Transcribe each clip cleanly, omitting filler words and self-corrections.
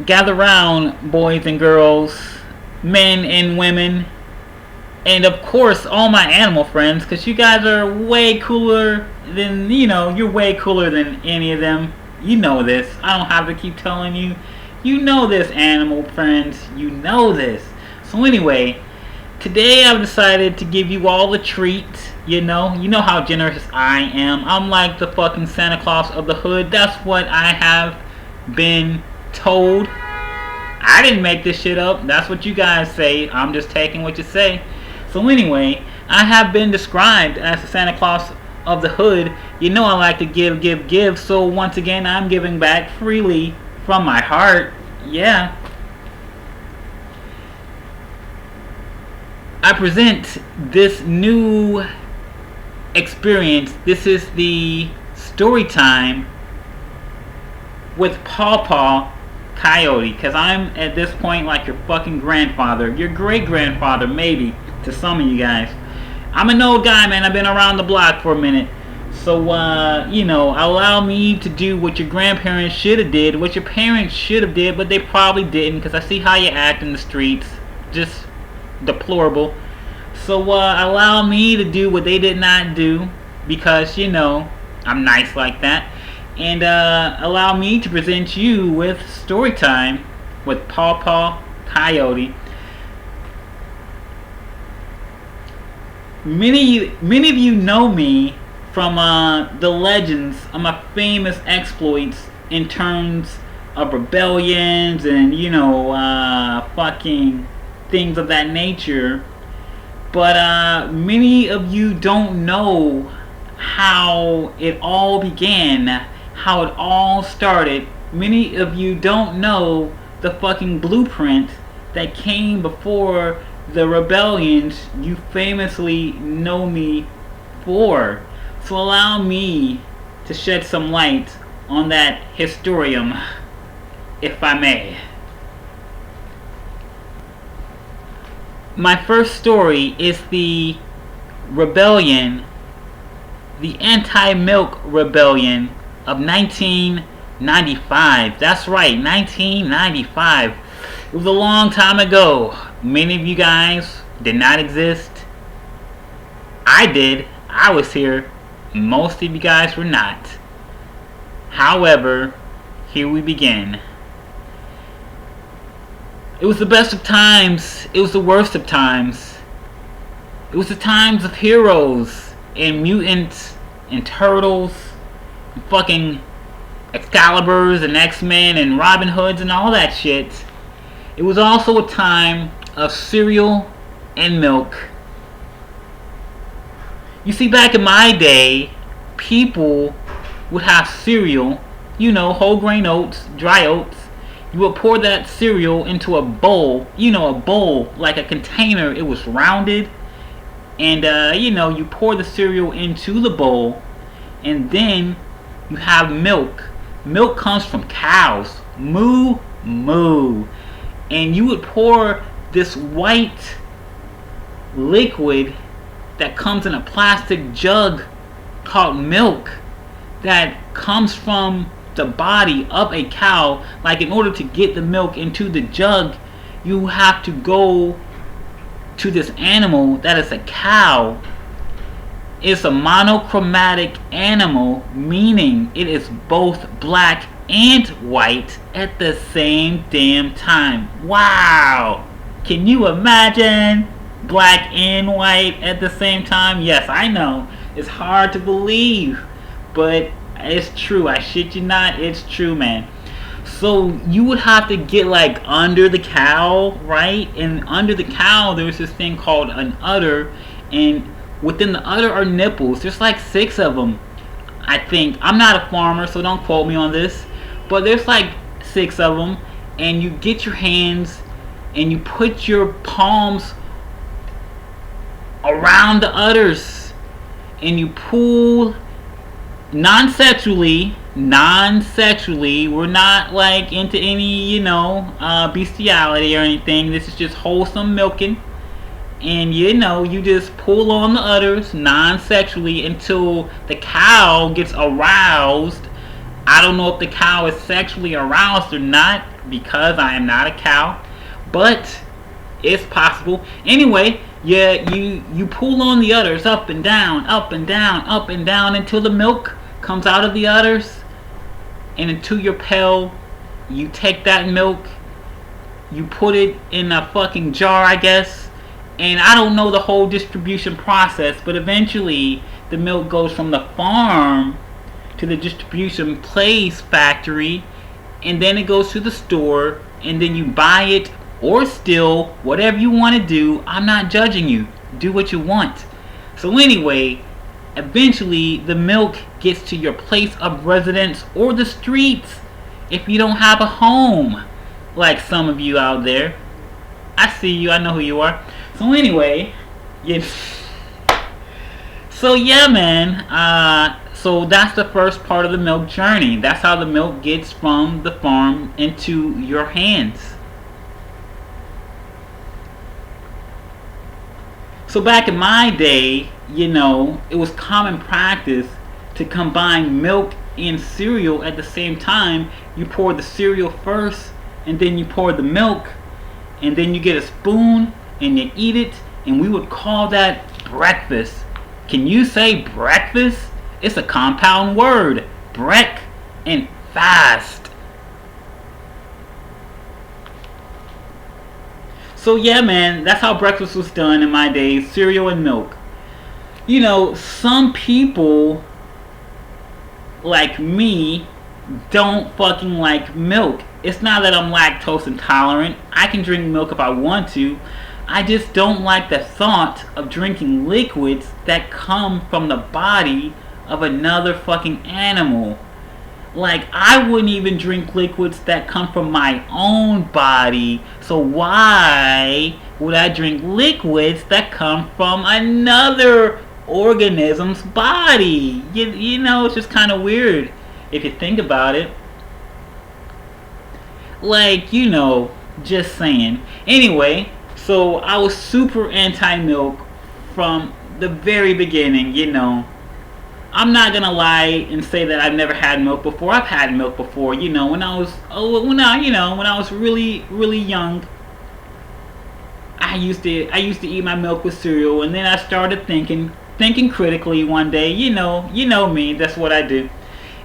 gather round, boys and girls, men and women, and of course all my animal friends, because you guys are way cooler than, you're way cooler than any of them. You know this. I don't have to keep telling you. You know this, animal friends. You know this. So anyway, today I've decided to give you all a treat. You know how generous I am. I'm like the fucking Santa Claus of the hood. That's what I have been told. I didn't make this shit up. That's what you guys say. I'm just taking what you say. So anyway, I have been described as the Santa Claus of the hood. You know I like to give. So once again, I'm giving back freely from my heart. Yeah. I present this new experience. This is the story time with Paw Coyote, because I'm at this point like your fucking grandfather, your great grandfather maybe to some of you guys. I'm an old guy, man. I've been around the block for a minute. So allow me to do what your grandparents should have did, what your parents should have did, but they probably didn't, because I see how you act in the streets. Just deplorable. So allow me to do what they did not do, because I'm nice like that. And allow me to present you with story time with Paw Coyote. Many of you know me from the legends of my famous exploits in terms of rebellions and fucking things of that nature. But many of you don't know how it all began, how it all started. Many of you don't know the fucking blueprint that came before the rebellions you famously know me for. So allow me to shed some light on that historium, if I may. My first story is the rebellion, the anti-milk rebellion of 1995. That's right, 1995. It was a long time ago. Many of you guys did not exist. I did. I was here. Most of you guys were not. However, here we begin. It was the best of times. It was the worst of times. It was the times of heroes and mutants and turtles and fucking Excaliburs and X-Men and Robin Hoods and all that shit. It was also a time of cereal and milk. You see, back in my day, people would have cereal, whole grain oats, dry oats. You would pour that cereal into a bowl, a bowl, like a container. It was rounded. And, you pour the cereal into the bowl. And then you have milk. Milk comes from cows. Moo, moo. And you would pour this white liquid that comes in a plastic jug called milk that comes from the body of a cow. Like, in order to get the milk into the jug, you have to go to this animal that is a cow. It's a monochromatic animal, meaning it is both black and white at the same damn time. Wow! Can you imagine black and white at the same time? Yes, I know. It's hard to believe, but it's true. I shit you not, it's true, man. So you would have to get like under the cow, right? And under the cow there's this thing called an udder, and within the udder are nipples. There's like 6 of them, I think. I'm not a farmer, so don't quote me on this, but there's like 6 of them. And you get your hands and you put your palms around the udders and you pull non-sexually. We're not like into any bestiality or anything. This is just wholesome milking. And you just pull on the udders non-sexually until the cow gets aroused. I don't know if the cow is sexually aroused or not because I am not a cow, but it's possible. Anyway, yeah, you pull on the udders up and down, up and down, up and down until the milk comes out of the udders and into your pail. You take that milk, you put it in a fucking jar, I guess, and I don't know the whole distribution process, but eventually the milk goes from the farm to the distribution place factory, and then it goes to the store, and then you buy it or steal, whatever you want to do. I'm not judging you. Do what you want. So anyway, eventually the milk gets to your place of residence or the streets if you don't have a home, like some of you out there. I see you. I know who you are. So anyway, so yeah, man. So that's the first part of the milk journey. That's how the milk gets from the farm into your hands. So back in my day, it was common practice to combine milk and cereal at the same time. You pour the cereal first, and then you pour the milk, and then you get a spoon, and you eat it, and we would call that breakfast. Can you say breakfast? It's a compound word. Break and fast. So yeah, man, that's how breakfast was done in my days. Cereal and milk. Some people like me don't fucking like milk. It's not that I'm lactose intolerant. I can drink milk if I want to. I just don't like the thought of drinking liquids that come from the body of another fucking animal. Like, I wouldn't even drink liquids that come from my own body. So why would I drink liquids that come from another organism's body? It's just kind of weird if you think about it. Like, just saying. Anyway, so I was super anti-milk from the very beginning, I'm not gonna lie and say that I've never had milk before. I've had milk before, when I was really, really young. I used to eat my milk with cereal, and then I started thinking critically one day. You know me, that's what I do.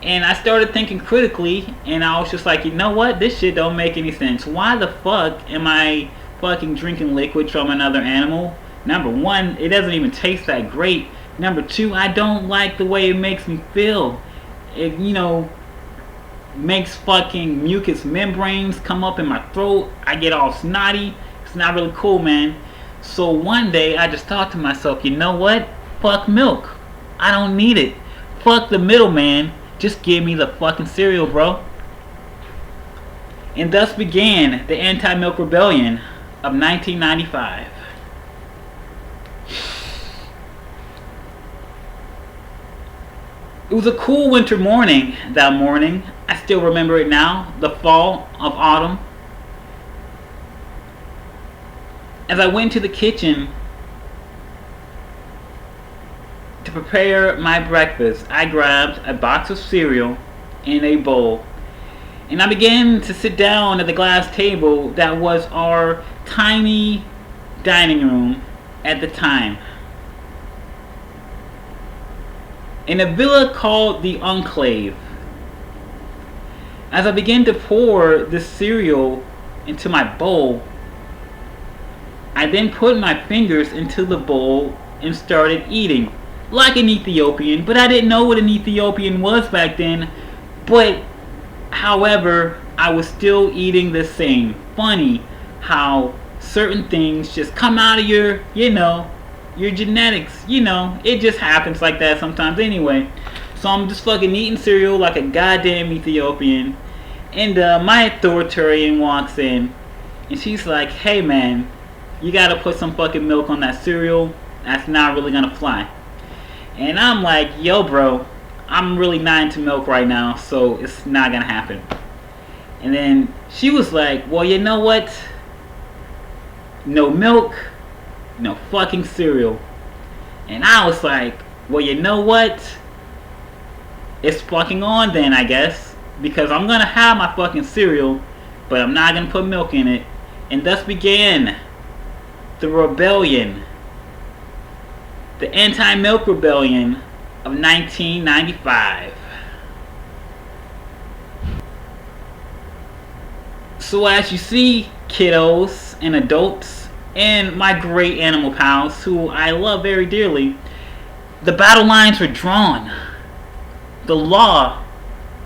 And I started thinking critically, and I was just like, you know what? This shit don't make any sense. Why the fuck am I fucking drinking liquid from another animal? Number one, it doesn't even taste that great. Number two, I don't like the way it makes me feel. It, makes fucking mucous membranes come up in my throat. I get all snotty. It's not really cool, man. So one day, I just thought to myself, you know what? Fuck milk. I don't need it. Fuck the middleman. Just give me the fucking cereal, bro. And thus began the anti-milk rebellion of 1995. It was a cool winter morning that morning. I still remember it now. The fall of autumn. As I went to the kitchen to prepare my breakfast, I grabbed a box of cereal and a bowl. And I began to sit down at the glass table that was our tiny dining room at the time. In a villa called the Enclave. As I began to pour the cereal into my bowl, I then put my fingers into the bowl and started eating. Like an Ethiopian, but I didn't know what an Ethiopian was back then. But, however, I was still eating the same. Funny how certain things just come out of your genetics, it just happens like that sometimes anyway. So I'm just fucking eating cereal like a goddamn Ethiopian, and my authoritarian walks in, and she's like, hey man, you gotta put some fucking milk on that cereal, that's not really gonna fly. And I'm like, yo bro, I'm really not into milk right now, so it's not gonna happen. And then she was like, well, you know what, no milk, no fucking cereal. And I was like, well, you know what? It's fucking on then, I guess. Because I'm gonna have my fucking cereal, but I'm not gonna put milk in it. And thus began the rebellion. The anti-milk rebellion of 1995. So as you see, kiddos and adults and my great animal pals who I love very dearly, the battle lines were drawn. The law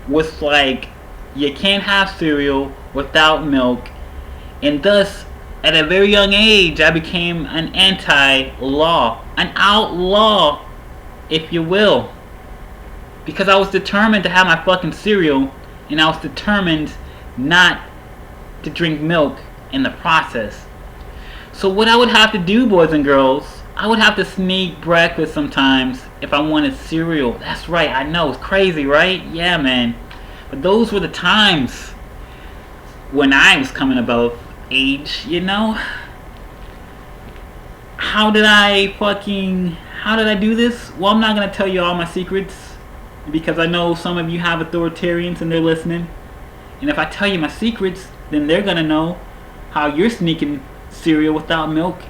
was like, you can't have cereal without milk, and thus at a very young age I became an anti-law, an outlaw if you will, because I was determined to have my fucking cereal, and I was determined not to drink milk in the process. So what I would have to do, boys and girls, I would have to sneak breakfast sometimes if I wanted cereal. That's right, I know, it's crazy, right? Yeah, man. But those were the times when I was coming above age, you know? How did I do this? Well, I'm not gonna tell you all my secrets, because I know some of you have authoritarians and they're listening. And if I tell you my secrets, then they're gonna know how you're sneaking cereal without milk,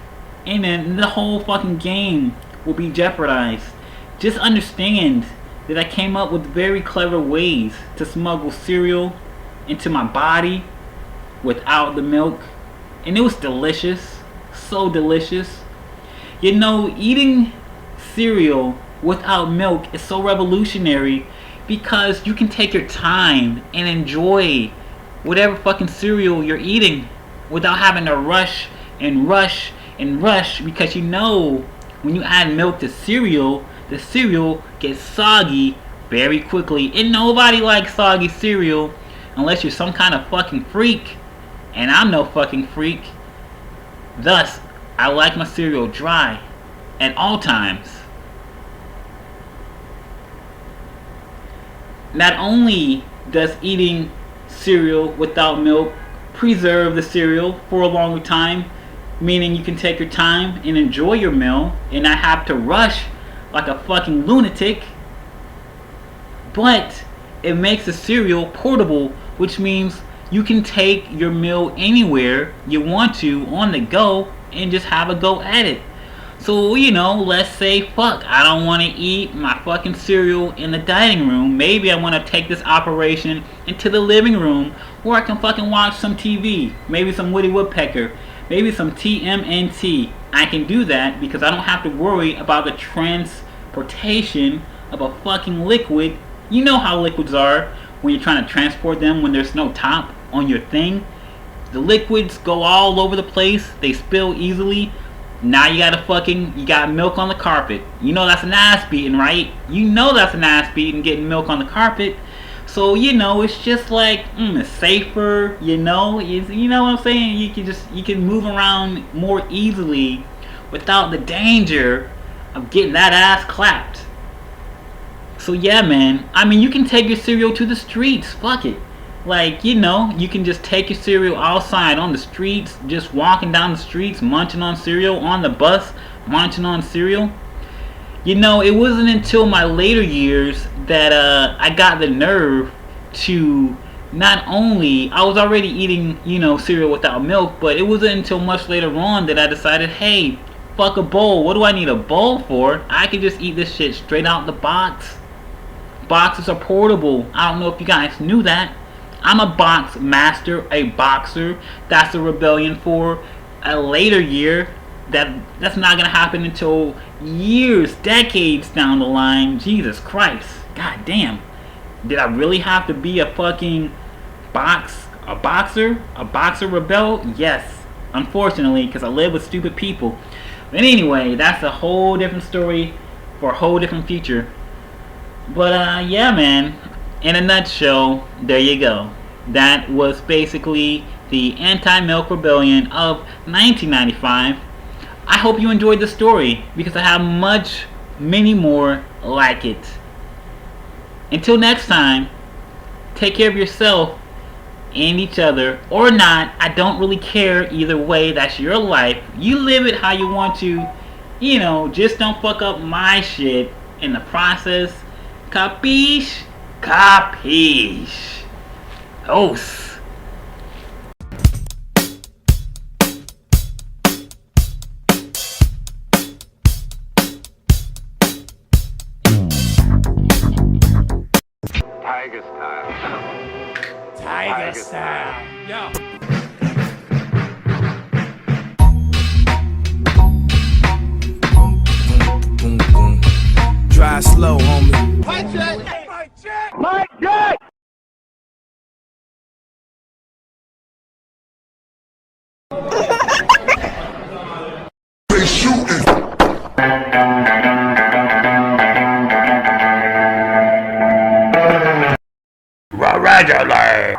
and then the whole fucking game will be jeopardized. Just understand that I came up with very clever ways to smuggle cereal into my body without the milk, and it was delicious, so delicious. You know, eating cereal without milk is so revolutionary because you can take your time and enjoy whatever fucking cereal you're eating without having to rush and rush and rush, because you know when you add milk to cereal, the cereal gets soggy very quickly, and nobody likes soggy cereal unless you're some kind of fucking freak, and I'm no fucking freak. Thus, I like my cereal dry at all times. Not only does eating cereal without milk preserve the cereal for a longer time, meaning you can take your time and enjoy your meal and not have to rush like a fucking lunatic, but it makes the cereal portable, which means you can take your meal anywhere you want to on the go and just have a go at it. So, you know, let's say, fuck, I don't want to eat my fucking cereal in the dining room. Maybe I want to take this operation into the living room where I can fucking watch some TV. Maybe some Woody Woodpecker. Maybe some TMNT. I can do that because I don't have to worry about the transportation of a fucking liquid. You know how liquids are when you're trying to transport them when there's no top on your thing. The liquids go all over the place. They spill easily. Now you got milk on the carpet. You know that's an ass beating, right? You know that's an ass beating, getting milk on the carpet. So, you know, it's just like, it's safer, you know? You know what I'm saying? You can move around more easily without the danger of getting that ass clapped. So yeah, man. I mean, you can take your cereal to the streets. Fuck it. Like, you know, you can just take your cereal outside on the streets, just walking down the streets, munching on cereal, on the bus, munching on cereal. You know, it wasn't until my later years that I got the nerve to not only, I was already eating, you know, cereal without milk, but it wasn't until much later on that I decided, hey, fuck a bowl. What do I need a bowl for? I can just eat this shit straight out the box. Boxes are portable. I don't know if you guys knew that. I'm a box master, a boxer. That's a rebellion for a later year. That's not gonna happen until years, decades down the line. Jesus Christ. God damn. Did I really have to be a fucking boxer? A boxer rebel? Yes. Unfortunately, because I live with stupid people. But anyway, that's a whole different story for a whole different future. But yeah, man. In a nutshell, there you go. That was basically the anti-milk rebellion of 1995. I hope you enjoyed the story, because I have many more like it. Until next time, take care of yourself and each other, or not. I don't really care either way. That's your life. You live it how you want to. You know, just don't fuck up my shit in the process. Capiche? Capiche? Os. Tiger style. Tiger style. Yo. Boom, boom. Drive slow, homie. Mic check. Mic check. Mike Jack! They shooting. Regularly.